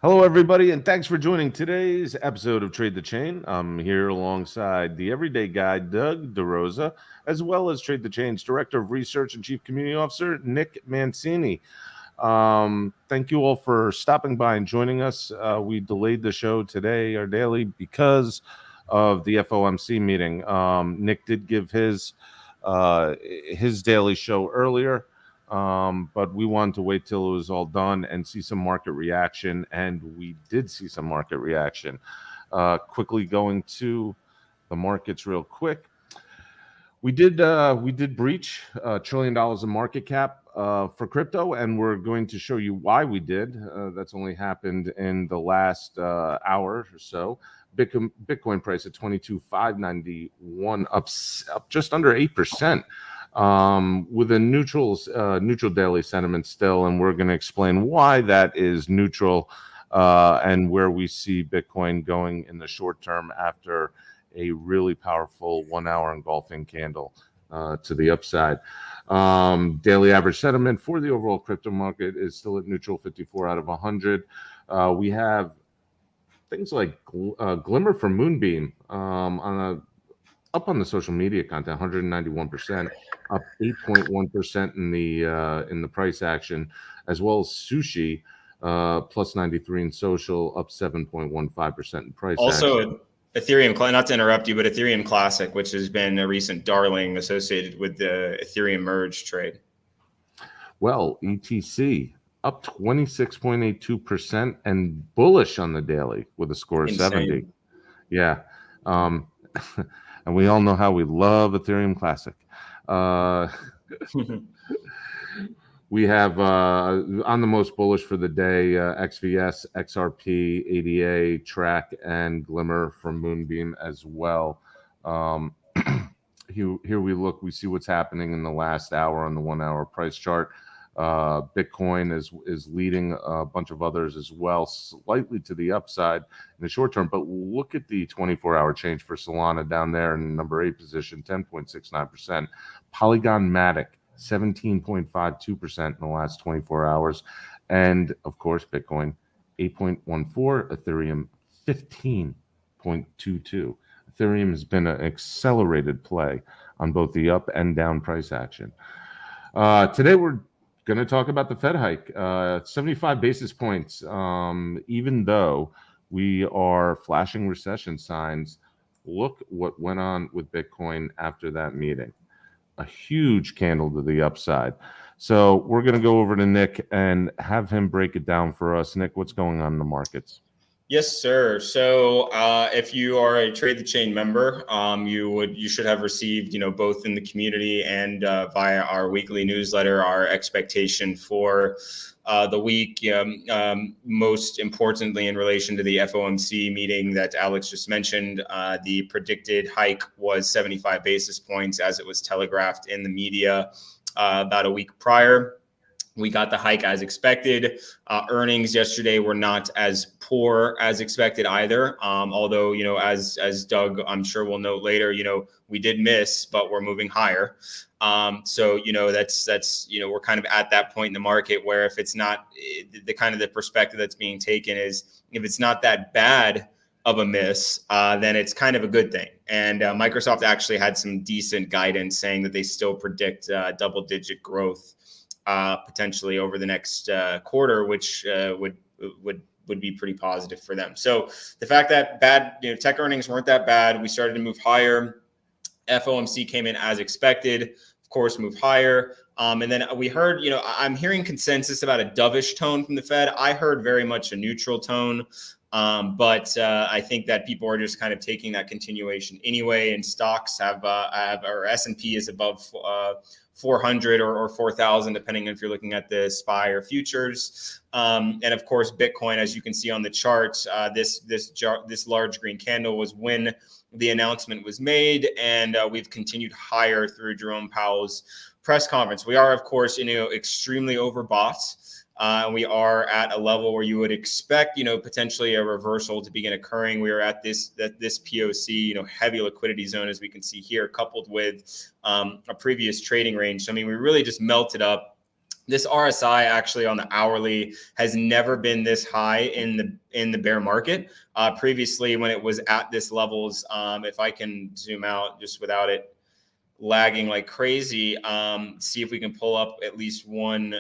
Hello, everybody, and thanks for joining today's episode of Trade the Chain. I'm here alongside the everyday guy, Doug DeRosa, as well as Trade the Chain's Director of Research and Chief Community Officer, Nick Mancini. Thank you all for stopping by and joining us. We delayed the show today, our daily, because of the FOMC meeting. Nick did give his daily show earlier. But we wanted to wait till it was all done and see some market reaction, and we did see some market reaction. Quickly going to the markets real quick. We did breach $1 trillion of market cap for crypto, and we're going to show you why we did. That's only happened in the last hour or so. Bitcoin price at 22,591, up just under 8%. With a neutral daily sentiment still, and we're going to explain why that is neutral and where we see Bitcoin going in the short term after a really powerful 1 hour engulfing candle to the upside. Daily average sentiment for the overall crypto market is still at neutral, 54 out of 100. We have things like Glimmer from Moonbeam up on the social media content, 191%, up 8.1% in the price action, as well as Sushi, plus 93 in social, up 7.15% in price also, action. Ethereum, not to interrupt you, but Ethereum Classic, which has been a recent darling associated with the Ethereum merge trade. Well, ETC up 26.82% and bullish on the daily with a score of 70. Yeah. And we all know how we love Ethereum Classic. We have on the most bullish for the day, XVS, XRP, ADA, Track, and Glimmer from Moonbeam as well. Here we look, we see what's happening in the last hour on the 1 hour price chart. Bitcoin is leading a bunch of others as well, slightly to the upside in the short term. But look at the 24-hour change for Solana down there in number 8 position, 10.69%. Polygon Matic, 17.52% in the last 24 hours. And, of course, Bitcoin, 8.14, Ethereum, 15.22. Ethereum has been an accelerated play on both the up and down price action. Today, we're going to talk about the Fed hike, 75 basis points. Even though we are flashing recession signs, look what went on with Bitcoin after that meeting. A huge candle to the upside. So we're going to go over to Nick and have him break it down for us. Nick, what's going on in the markets? Yes, sir. So if you are a Trade the Chain member, you should have received, both in the community and via our weekly newsletter, our expectation for the week. Most importantly, in relation to the FOMC meeting that Alex just mentioned, the predicted hike was 75 basis points as it was telegraphed in the media about a week prior. We got the hike as expected. Earnings yesterday were not as poor as expected either. Although, as Doug, I'm sure will note later, we did miss, but we're moving higher. So, that's we're kind of at that point in the market where if it's not the perspective that's being taken is if it's not that bad of a miss, then it's kind of a good thing. And Microsoft actually had some decent guidance saying that they still predict double-digit growth potentially over the next quarter, which would be pretty positive for them. So the fact that tech earnings weren't that bad, we started to move higher. FOMC came in as expected, of course, move higher. And then we heard, I'm hearing consensus about a dovish tone from the Fed. I heard very much a neutral tone. But I think that people are just kind of taking that continuation anyway, and stocks or S&P is above 400 or 4,000, depending if you're looking at the SPY or futures. And of course, Bitcoin, as you can see on the chart, this large green candle was when the announcement was made, and we've continued higher through Jerome Powell's press conference. We are, of course, extremely overbought. We are at a level where you would expect, potentially a reversal to begin occurring. We are at this POC, heavy liquidity zone, as we can see here, coupled with a previous trading range. So, we really just melted up This RSI actually on the hourly has never been this high in the bear market. Previously, when it was at this levels, if I can zoom out just without it lagging like crazy, see if we can pull up at least one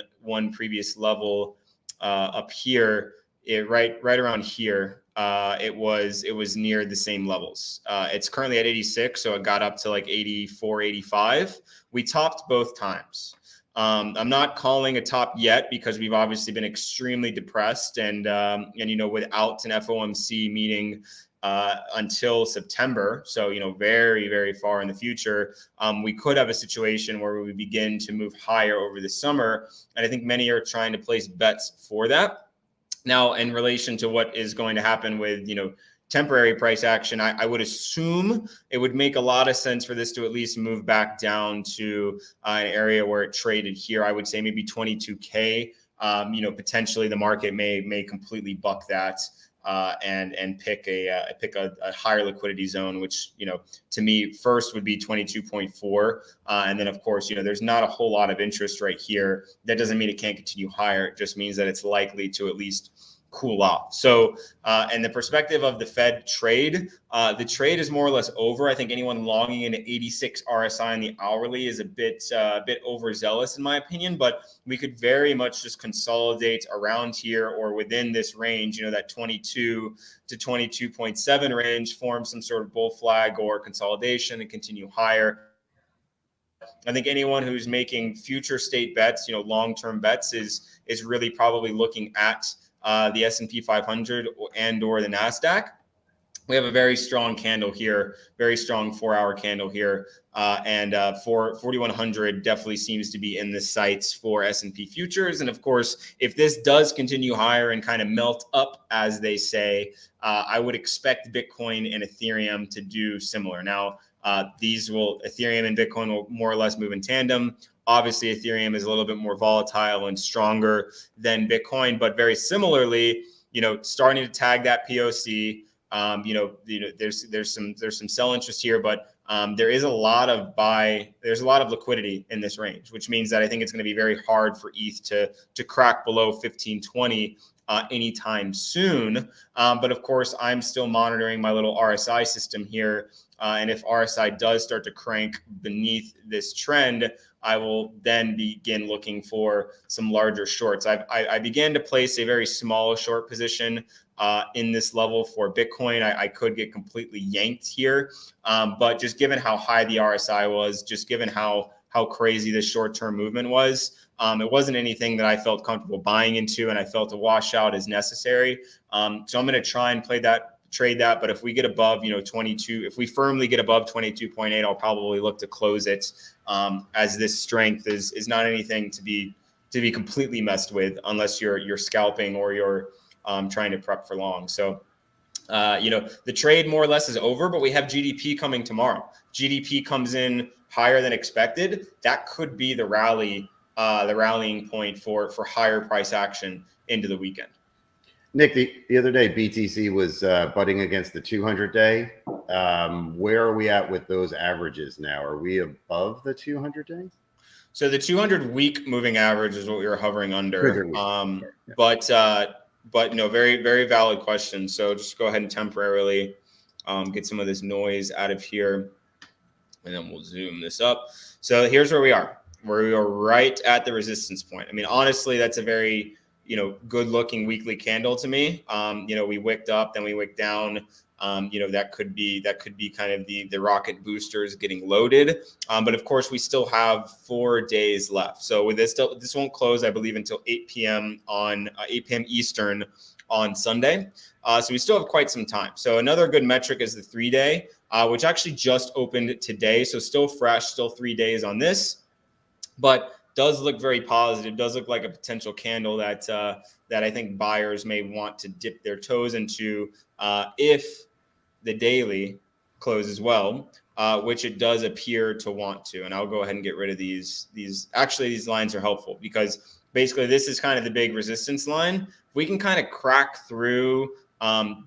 previous level up here. Right around here. It was near the same levels. It's currently at 86, so it got up to like 84, 85. We topped both times. I'm not calling a top yet because we've obviously been extremely depressed, and without an FOMC meeting until September, so very, very far in the future, we could have a situation where we begin to move higher over the summer, and I think many are trying to place bets for that. Now, in relation to what is going to happen with temporary price action, I would assume it would make a lot of sense for this to at least move back down to an area where it traded here. I would say maybe 22K. Potentially the market may completely buck that and pick a higher liquidity zone, which to me first would be 22.4, and then of course there's not a whole lot of interest right here. That doesn't mean it can't continue higher. It just means that it's likely to at least cool off. So in the perspective of the Fed trade, the trade is more or less over. I think anyone longing into 86 RSI in the hourly is a bit overzealous in my opinion, but we could very much just consolidate around here or within this range, that 22 to 22.7 range, form some sort of bull flag or consolidation and continue higher. I think anyone who's making future state bets, long-term bets is really probably looking at the S&P 500 and or the NASDAQ. We have a very strong candle here, very strong 4-hour candle here. And for 4,100 definitely seems to be in the sights for S&P futures. And of course, if this does continue higher and kind of melt up, as they say, I would expect Bitcoin and Ethereum to do similar. Now, Ethereum and Bitcoin will more or less move in tandem. Obviously, Ethereum is a little bit more volatile and stronger than Bitcoin, but very similarly, starting to tag that POC. There's some sell interest here, but there's a lot of liquidity in this range, which means that I think it's going to be very hard for ETH to crack below 1520 anytime soon. But of course, I'm still monitoring my little RSI system here. And if RSI does start to crank beneath this trend, I will then begin looking for some larger shorts. I began to place a very small short position in this level for Bitcoin. I could get completely yanked here, but just given how high the RSI was, just given how crazy this short-term movement was, it wasn't anything that I felt comfortable buying into, and I felt a washout is necessary. So I'm going to try and trade that. But if we get above 22, if we firmly get above 22.8, I'll probably look to close it, as this strength is not anything to be completely messed with unless you're scalping or you're trying to prep for long. So the trade more or less is over, but we have GDP coming tomorrow. GDP comes in higher than expected. That could be the rallying point for higher price action into the weekend. Nick, the other day, BTC was butting against the 200-day. Where are we at with those averages now? Are we above the 200-day? So the 200-week moving average is what we were hovering under. But no, very, very valid question. So just go ahead and temporarily get some of this noise out of here, and then we'll zoom this up. So here's where we are. We are right at the resistance point. I mean, honestly, that's a very good looking weekly candle to me. We wicked up, then we wicked down. That could be kind of the rocket boosters getting loaded. But of course, we still have 4 days left. So with this won't close, I believe, until 8 p.m. Eastern on Sunday. So we still have quite some time. So another good metric is the 3-day, which actually just opened today. So still fresh, still 3 days on this, but does look very positive. Does look like a potential candle that I think buyers may want to dip their toes into if the daily closes well, which it does appear to want to. And I'll go ahead and get rid of these. Actually, these lines are helpful because basically this is kind of the big resistance line. We can kind of crack through up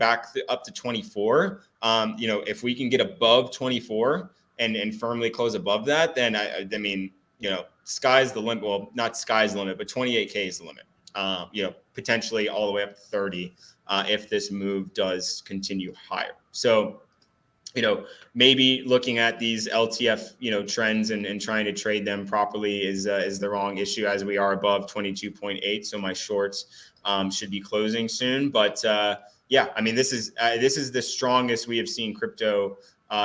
to 24. If we can get above 24 and firmly close above that, then I mean, sky's the limit. Well, not sky's the limit, but 28K is the limit. Potentially all the way up to 30 if this move does continue higher. So, maybe looking at these LTF, trends and trying to trade them properly is the wrong issue, as we are above 22.8. So my shorts should be closing soon. But this is the strongest we have seen crypto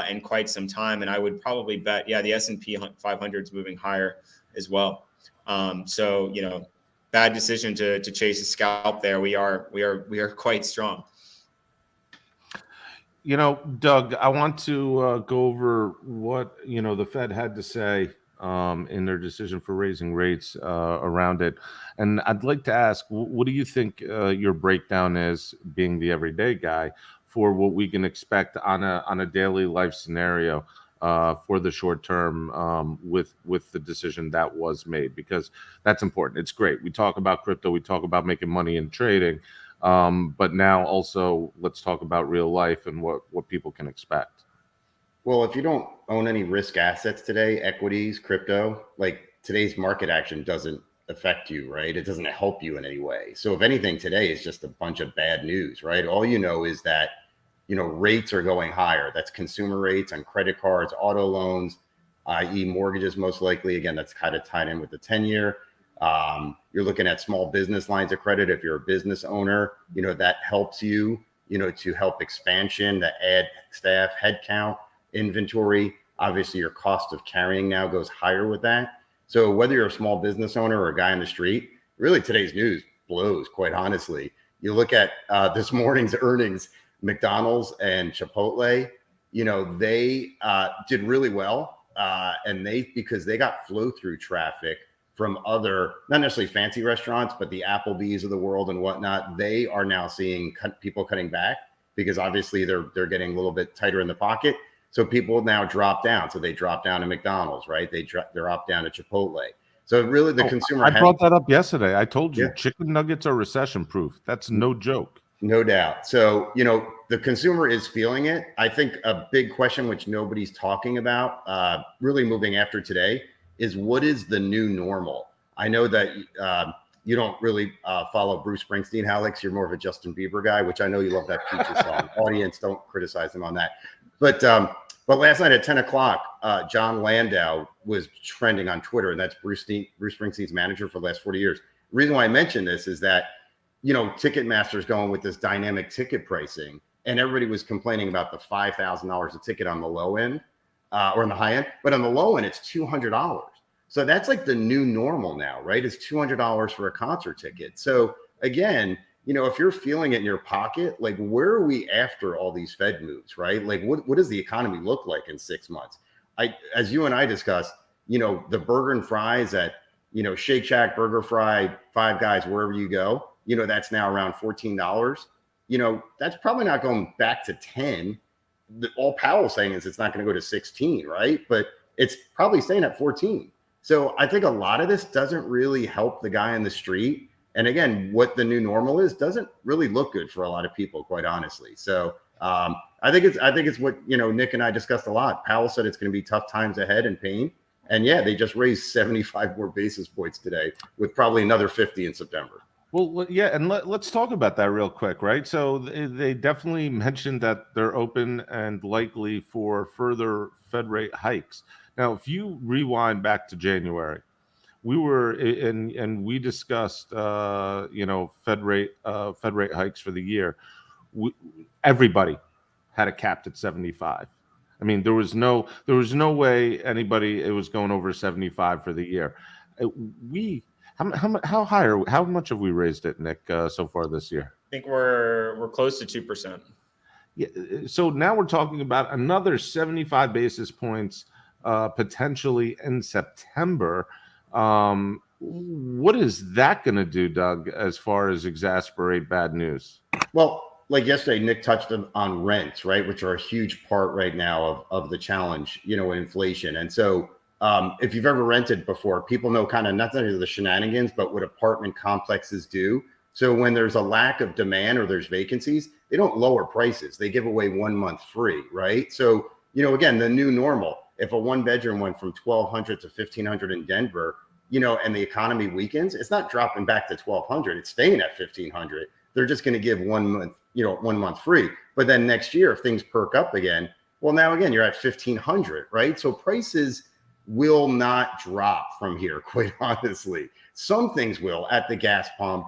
in quite some time, and I would probably bet, the S&P 500 is moving higher as well. Bad decision to chase a scalp there. We are quite strong. Doug, I want to go over what the Fed had to say in their decision for raising rates around it, and I'd like to ask, what do you think your breakdown is, being the everyday guy, for what we can expect on a daily life scenario for the short term with the decision that was made, because that's important. It's great. We talk about crypto, we talk about making money in trading, but now also let's talk about real life and what people can expect. Well, if you don't own any risk assets today, equities, crypto, like today's market action doesn't affect you, right? It doesn't help you in any way. So if anything, today is just a bunch of bad news, right? All you know is that rates are going higher. That's consumer rates on credit cards, auto loans, i.e. mortgages, most likely. Again, that's kind of tied in with the 10-year. You're looking at small business lines of credit. If you're a business owner, that helps you, to help expansion, to add staff, headcount, inventory. Obviously, your cost of carrying now goes higher with that. So whether you're a small business owner or a guy in the street, really today's news blows, quite honestly. You look at this morning's earnings, McDonald's and Chipotle, they did really well. And because they got flow through traffic from other, not necessarily fancy restaurants, but the Applebee's of the world and whatnot, they are now seeing people cutting back because obviously they're getting a little bit tighter in the pocket. So people now drop down. So they drop down to McDonald's, right? They drop down to Chipotle. So really the consumer. I brought that up yesterday. I told you, chicken nuggets are recession proof. That's no joke. No doubt. So, the consumer is feeling it. I think a big question, which nobody's talking about, really moving after today, is what is the new normal? I know that you don't really follow Bruce Springsteen, Alex. You're more of a Justin Bieber guy, which I know you love that Future song. Audience, don't criticize him on that. But last night at 10 o'clock, John Landau was trending on Twitter, and that's Bruce Springsteen's manager for the last 40 years. The reason why I mention this is that, Ticketmaster's going with this dynamic ticket pricing, and everybody was complaining about the $5,000 a ticket on the low end or on the high end, but on the low end, it's $200. So that's like the new normal now, right? It's $200 for a concert ticket. So again, if you're feeling it in your pocket, like where are we after all these Fed moves, right? Like what does the economy look like in 6 months? As you and I discussed, the burger and fries at, Shake Shack, Burger Fry, Five Guys, wherever you go, that's now around $14. That's probably not going back to 10. All Powell's saying is it's not going to go to 16, right? But it's probably staying at 14. So I think a lot of this doesn't really help the guy in the street. And again, what the new normal is doesn't really look good for a lot of people, quite honestly. So I think it's what Nick and I discussed a lot. Powell said it's going to be tough times ahead and pain. And yeah, they just raised 75 more basis points today, with probably another 50 in September. Well, yeah, and let's talk about that real quick, right? So they definitely mentioned that they're open and likely for further Fed rate hikes. Now, if you rewind back to January, we were and we discussed Fed rate hikes for the year. Everybody had it capped at 75. I mean, there was no way it was going over 75 for the year. How high how much have we raised it, Nick, so far this year? I think we're close to 2%. Yeah. So now we're talking about another 75 basis points potentially in September. What is that going to do, Doug, as far as exasperate bad news? Well, like yesterday, Nick touched on rents, right, which are a huge part right now of the challenge, inflation. And so if you've ever rented before, people know kind of not only the shenanigans, but what apartment complexes do. So when there's a lack of demand or there's vacancies, they don't lower prices. They give away 1 month free, right? So, again, the new normal, if a one bedroom went from $1,200 to $1,500 in Denver, and the economy weakens, it's not dropping back to 1,200. It's staying at 1,500. They're just going to give 1 month, 1 month free. But then next year, if things perk up again, well, now again, you're at 1,500, right? So prices will not drop from here, quite honestly. Some things will at the gas pump,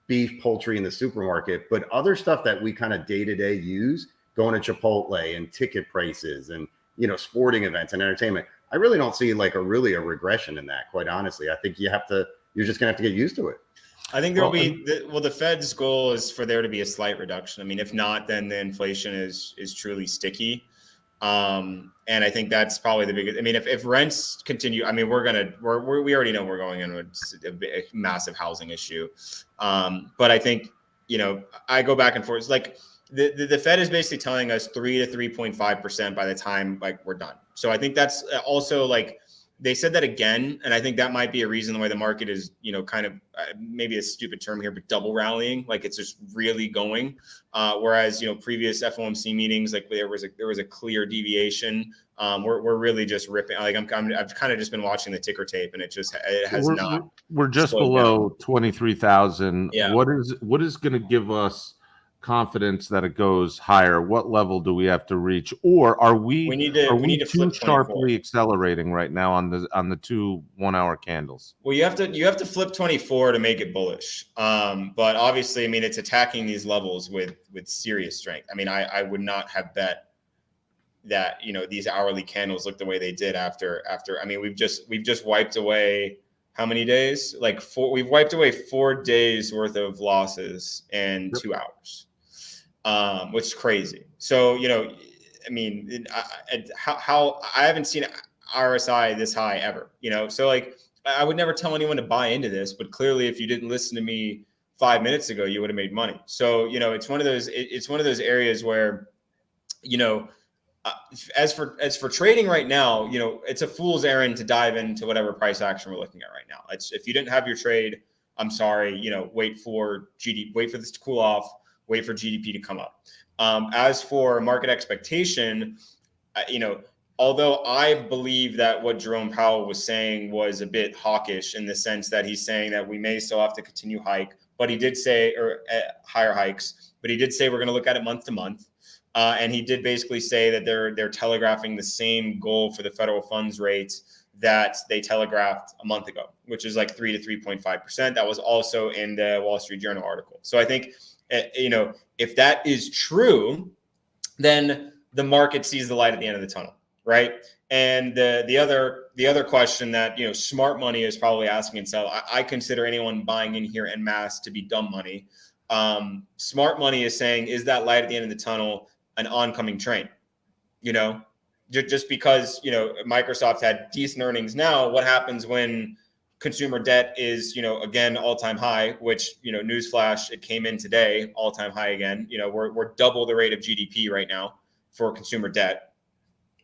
beef, poultry in the supermarket, but other stuff that we kind of day-to-day use, going to Chipotle and ticket prices and, sporting events and entertainment, I really don't see like a regression in that, quite honestly. I think you're just gonna have to get used to it. I think there'll be the Fed's goal is for there to be a slight reduction. I mean, if not, then the inflation is truly sticky. And I think that's probably the biggest. I mean, if rents continue, I mean, we already know we're going into a massive housing issue. But I think, I go back and forth. It's like the Fed is basically telling us 3 to 3.5% by the time like we're done. So I think that's also like they said that again, and I think that might be a reason why the market is, kind of maybe a stupid term here, but double rallying, like it's just really going. Whereas, previous FOMC meetings, like there was a clear deviation. We're really just ripping. Like I've kind of just been watching the ticker tape, and it has not. We're just below 23,000. Yeah. What is going to give us confidence that it goes higher? What level do we have to reach, or are we need to too flip 24. sharply accelerating right now on the 2 1-hour candles? Well, you have to flip 24 to make it bullish. But obviously, I mean, it's attacking these levels with serious strength. I mean, I would not have bet that these hourly candles look the way they did after. I mean, we've just wiped away how many days? Like we've wiped away 4 days worth of losses in 2 hours. Which is crazy. So, I mean, how I haven't seen RSI this high ever, so like I would never tell anyone to buy into this, but clearly if you didn't listen to me 5 minutes ago, you would have made money. So, it's one of those areas where, as for trading right now, it's a fool's errand to dive into whatever price action we're looking at right now. If you didn't have your trade, I'm sorry, wait for this to cool off. Wait for GDP to come up. As for market expectation, although I believe that what Jerome Powell was saying was a bit hawkish in the sense that he's saying that we may still have to continue hike, but he did say higher hikes, but he did say we're going to look at it month to month. And he did basically say that they're telegraphing the same goal for the federal funds rate that they telegraphed a month ago, which is like 3 to 3.5%. That was also in the Wall Street Journal article. So I think, if that is true, then the market sees the light at the end of the tunnel, right? And the other question that smart money is probably asking itself, I consider anyone buying in here en masse to be dumb money. Smart money is saying, is that light at the end of the tunnel an oncoming train? Just because Microsoft had decent earnings now, what happens when consumer debt is, again, all-time high, which, newsflash, it came in today, all-time high again. We're double the rate of GDP right now for consumer debt.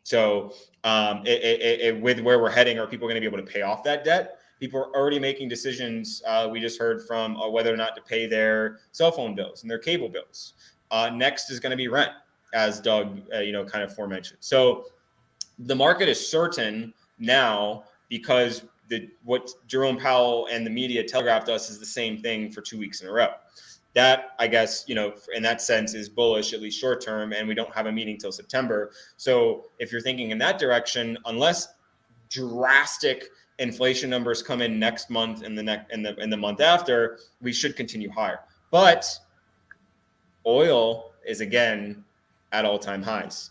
So with where we're heading, are people going to be able to pay off that debt? People are already making decisions. We just heard from whether or not to pay their cell phone bills and their cable bills. Next is going to be rent, as Doug, kind of forementioned. So the market is certain now because what Jerome Powell and the media telegraphed us is the same thing for 2 weeks in a row. That, I guess, in that sense is bullish, at least short term, and we don't have a meeting till September. So if you're thinking in that direction, unless drastic inflation numbers come in next month and the month after, we should continue higher. But oil is again at all-time highs.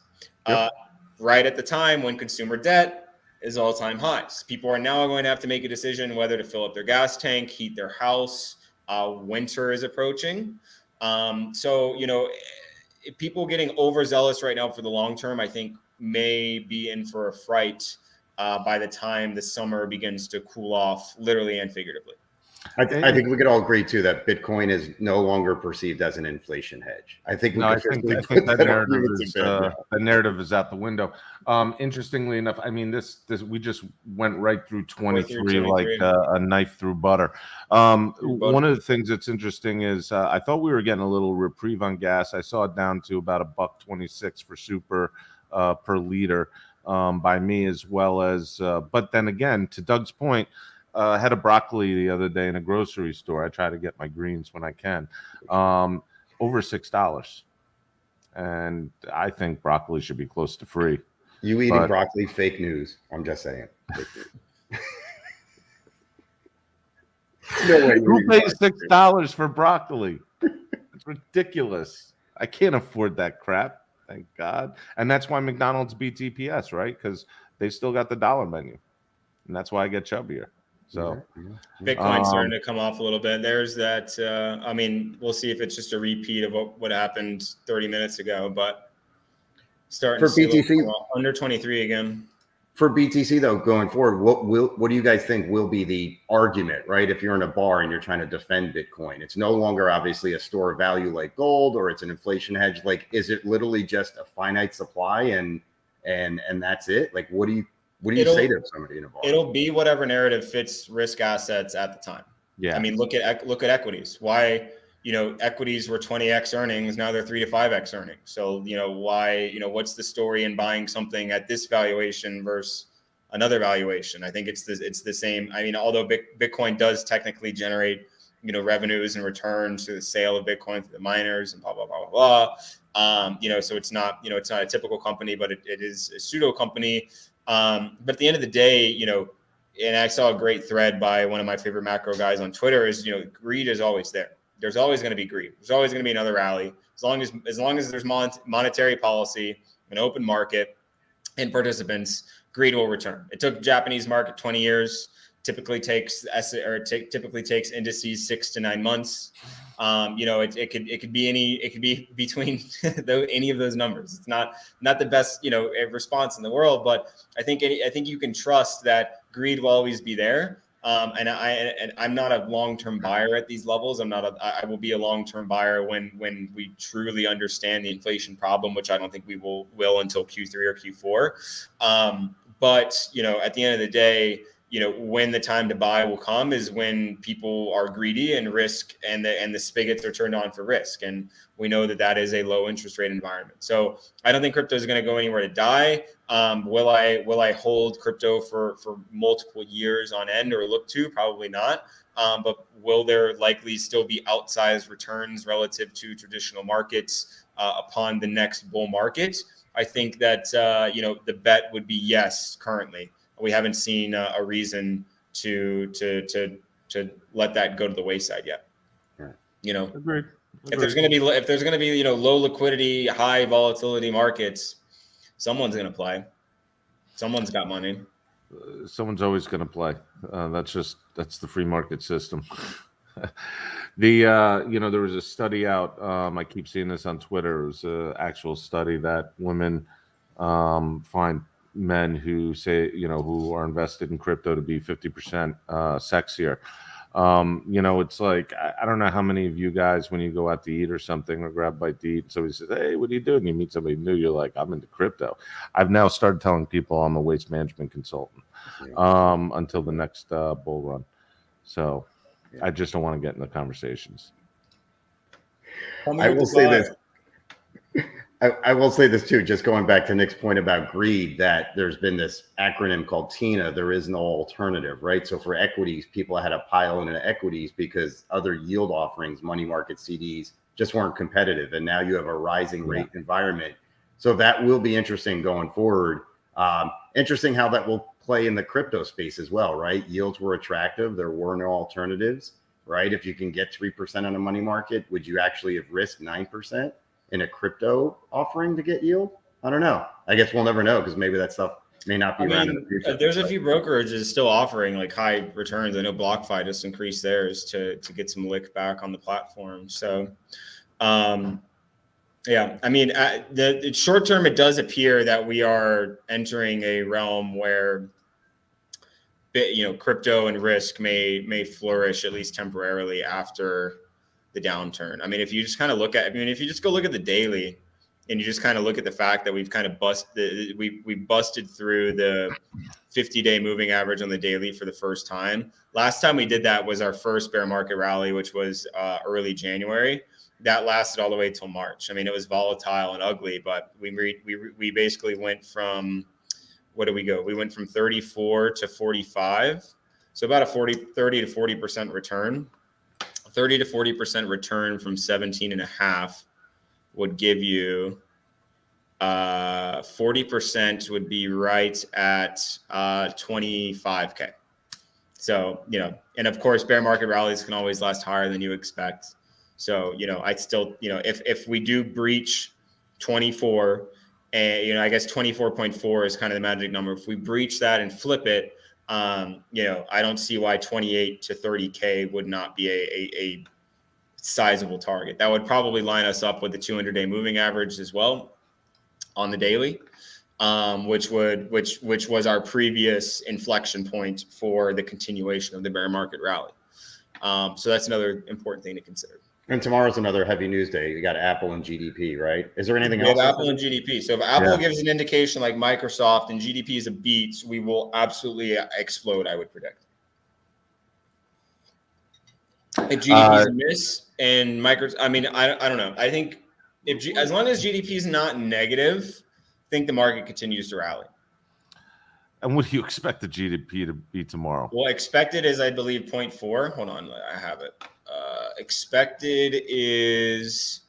Yep. Right at the time when consumer debt is all-time highs. People are now going to have to make a decision whether to fill up their gas tank, heat their house. Winter is approaching. So, people getting overzealous right now for the long term, I think may be in for a fright by the time the summer begins to cool off, literally and figuratively. I think we could all agree too that Bitcoin is no longer perceived as an inflation hedge. I think that narrative is out the window. Interestingly enough, I mean, this we just went right through 23 like a knife through butter. One of the things that's interesting is I thought we were getting a little reprieve on gas. I saw it down to about $1.26 for super per liter by me, as well as. But then again, to Doug's point, head of broccoli the other day in a grocery store. I try to get my greens when I can. Over $6. And I think broccoli should be close to free. You eating broccoli, fake news. I'm just saying. No way. Who pays $6 for broccoli? It's ridiculous. I can't afford that crap. Thank God. And that's why McDonald's beats EPS, right? Because they still got the dollar menu. And that's why I get chubbier. So Bitcoin's starting to come off a little bit. There's that. I mean, we'll see if it's just a repeat of what happened 30 minutes ago, but starting to see BTC under 23 again. For BTC though, going forward, what do you guys think will be the argument, right? If you're in a bar and you're trying to defend Bitcoin, it's no longer obviously a store of value like gold, or it's an inflation hedge. Like, is it literally just a finite supply and that's it? Like, what do you say to somebody in a bar? It'll be whatever narrative fits risk assets at the time. Yeah. I mean, look at equities. Why, equities were 20x earnings. Now they're 3 to 5x earnings. So, why, what's the story in buying something at this valuation versus another valuation? I think it's the same. I mean, although Bitcoin does technically generate, revenues and returns through the sale of Bitcoin to the miners and blah, blah, blah, blah, blah. So it's not, it's not a typical company, but it is a pseudo company. But at the end of the day, and I saw a great thread by one of my favorite macro guys on Twitter is, greed is always there. There's always going to be greed. There's always going to be another rally. As long as there's monetary policy, an open market, and participants, greed will return. It took Japanese market 20 years. Typically takes indices 6 to 9 months. It could be between any of those numbers. It's not the best response in the world, but I think you can trust that greed will always be there. And I'm not a long-term buyer at these levels. I will be a long-term buyer when we truly understand the inflation problem, which I don't think we will until Q3 or Q4. But at the end of the day, when the time to buy will come is when people are greedy and risk and the spigots are turned on for risk. And we know that is a low interest rate environment. So I don't think crypto is going to go anywhere to die. Will I hold crypto for multiple years on end or look to? Probably not. But will there likely still be outsized returns relative to traditional markets upon the next bull market? I think that, the bet would be yes currently. We haven't seen a reason to let that go to the wayside yet. Right. Agreed. If there's going to be low liquidity, high volatility markets, someone's going to play. Someone's got money. Someone's always going to play. That's the free market system. There was a study out. I keep seeing this on Twitter. It was an actual study that women find men who say, who are invested in crypto to be 50% sexier. It's like, I don't know how many of you guys, when you go out to eat or something or grab a bite to eat, somebody says, hey, what are you doing? You meet somebody new, you're like, I'm into crypto. I've now started telling people I'm a waste management consultant until the next bull run. So I just don't want to get into conversations. I will say this. I will say this too, just going back to Nick's point about greed, that there's been this acronym called TINA, there is no alternative, right? So for equities, people had to pile into equities because other yield offerings, money market CDs, just weren't competitive. And now you have a rising rate environment. So that will be interesting going forward. Interesting how that will play in the crypto space as well, right? Yields were attractive. There were no alternatives, right? If you can get 3% on a money market, would you actually have risked 9%? In a crypto offering to get yield? I don't know. I guess we'll never know because maybe that stuff may not be around in the future. There's a few brokerages still offering like high returns. I know BlockFi just increased theirs to get some lick back on the platform. So, the short term, it does appear that we are entering a realm where crypto and risk may flourish at least temporarily after the downturn. I mean, if you just kind of look at, if you just go look at the daily and you just kind of look at the fact that we've kind of we busted through the 50-day moving average on the daily for the first time. Last time we did that was our first bear market rally, which was early January. That lasted all the way till March. I mean, it was volatile and ugly, but we basically went from, what did we go? We went from 34 to 45. So about a 30 to 40% return. 30 to 40% return from 17.5 would give you 40% would be right at 25K. So, and of course, bear market rallies can always last higher than you expect. So, I'd still, if we do breach 24, and, I guess 24.4 is kind of the magic number. If we breach that and flip it, I don't see why 28 to 30K would not be a sizable target. That would probably line us up with the 200-day moving average as well on the daily, which was our previous inflection point for the continuation of the bear market rally. So that's another important thing to consider. And tomorrow's another heavy news day. You got Apple and GDP, right? Is there anything else? Apple and GDP. So if Apple gives an indication like Microsoft and GDP is a beat, we will absolutely explode, I would predict. If GDP is a miss and Microsoft, I don't know. I think as long as GDP is not negative, I think the market continues to rally. And what do you expect the GDP to be tomorrow? Well, expected is, I believe, 0.4. Hold on, I have it. Expected is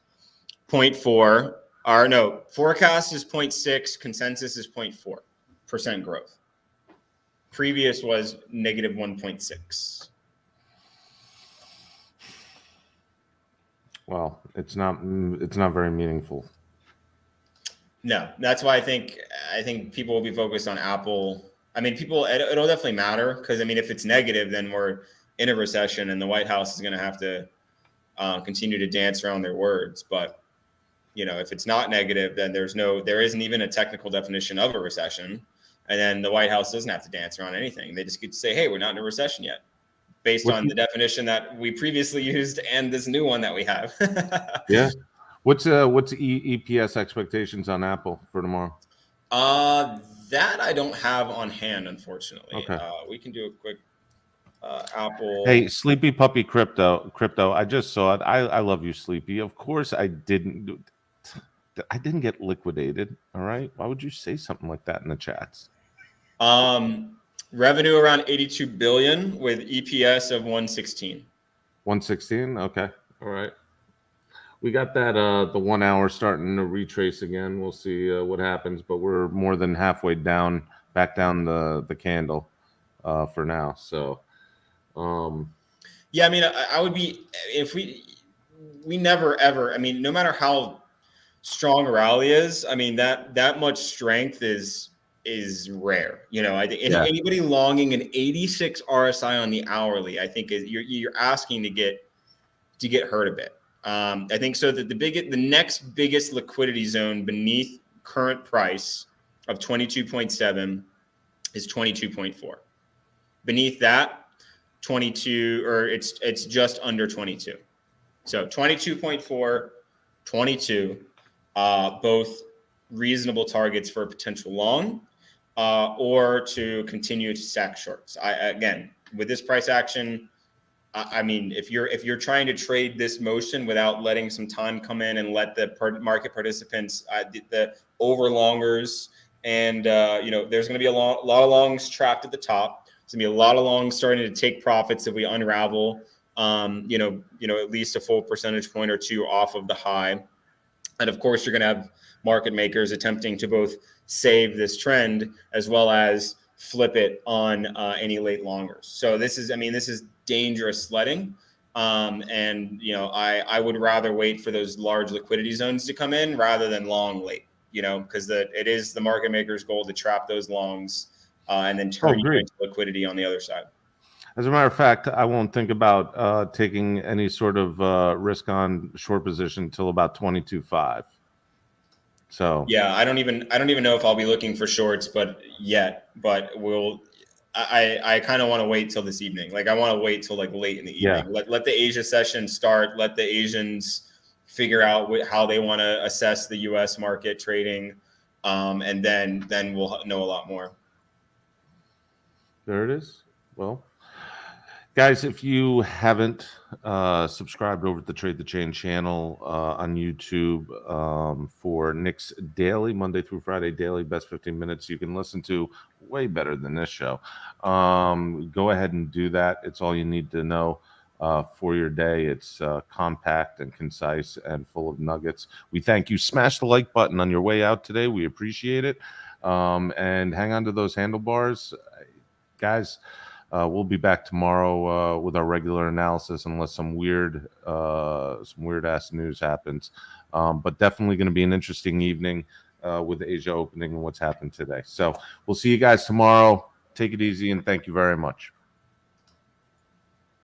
0.4. Or no, forecast is 0.6. Consensus is 0.4% growth. Previous was negative 1.6. Well, it's not very meaningful. No, that's why I think people will be focused on Apple. It'll definitely matter because if it's negative, then we're in a recession and the White House is going to have to continue to dance around their words. But if it's not negative, then there isn't even a technical definition of a recession, and then the White House doesn't have to dance around anything. They just get to say, "Hey, we're not in a recession yet," based on the definition that we previously used and this new one that we have. Yeah. What's EPS expectations on Apple for tomorrow? That I don't have on hand, unfortunately. Okay. We can do a quick Apple. Hey, Sleepy Puppy Crypto. I just saw it. I love you, Sleepy. Of course, I didn't get liquidated. All right. Why would you say something like that in the chats? Revenue around 82 billion with EPS of 116. 116. Okay. All right. We got that the 1 hour starting to retrace again. We'll see what happens, but we're more than halfway back down the candle for now. So yeah, I would be, if we never ever, no matter how strong a rally is, that much strength is rare. I think anybody longing an 86 RSI on the hourly, I think you're asking to get hurt a bit. I think so that the next biggest liquidity zone beneath current price of 22.7 is 22.4. Beneath that, 22, or it's just under 22. So 22.4, 22, both reasonable targets for a potential long, or to continue to stack shorts. Again, with this price action, if you're trying to trade this motion without letting some time come in and let the market participants, the overlongers, and there's going to be a lot of longs trapped at the top. There's going to be a lot of longs starting to take profits if we unravel, at least a full percentage point or two off of the high. And of course, you're going to have market makers attempting to both save this trend as well as flip it on any late longers. So this is dangerous sledding. I would rather wait for those large liquidity zones to come in rather than long late, because it is the market maker's goal to trap those longs and then turn you into liquidity on the other side. As a matter of fact, I won't think about taking any sort of risk on short position until about 22.5. So yeah, I don't even know if I'll be looking for shorts, but I kind of want to wait till this evening. Like I want to wait till like late in the evening. Yeah. Let the Asia session start. Let the Asians figure out how they want to assess the U.S. market trading, and then we'll know a lot more. There it is. Well, Guys, if you haven't subscribed over to the Trade the Chain channel on YouTube for Nick's daily, Monday through Friday daily best 15 minutes you can listen to, way better than this show. Go ahead and do that. It's all you need to know for your day. It's compact and concise and full of nuggets. We thank you. Smash the like button on your way out today. We appreciate it. And hang on to those handlebars. Guys, we'll be back tomorrow with our regular analysis, unless some weird ass news happens. But definitely going to be an interesting evening with Asia opening and what's happened today. So we'll see you guys tomorrow. Take it easy, and thank you very much.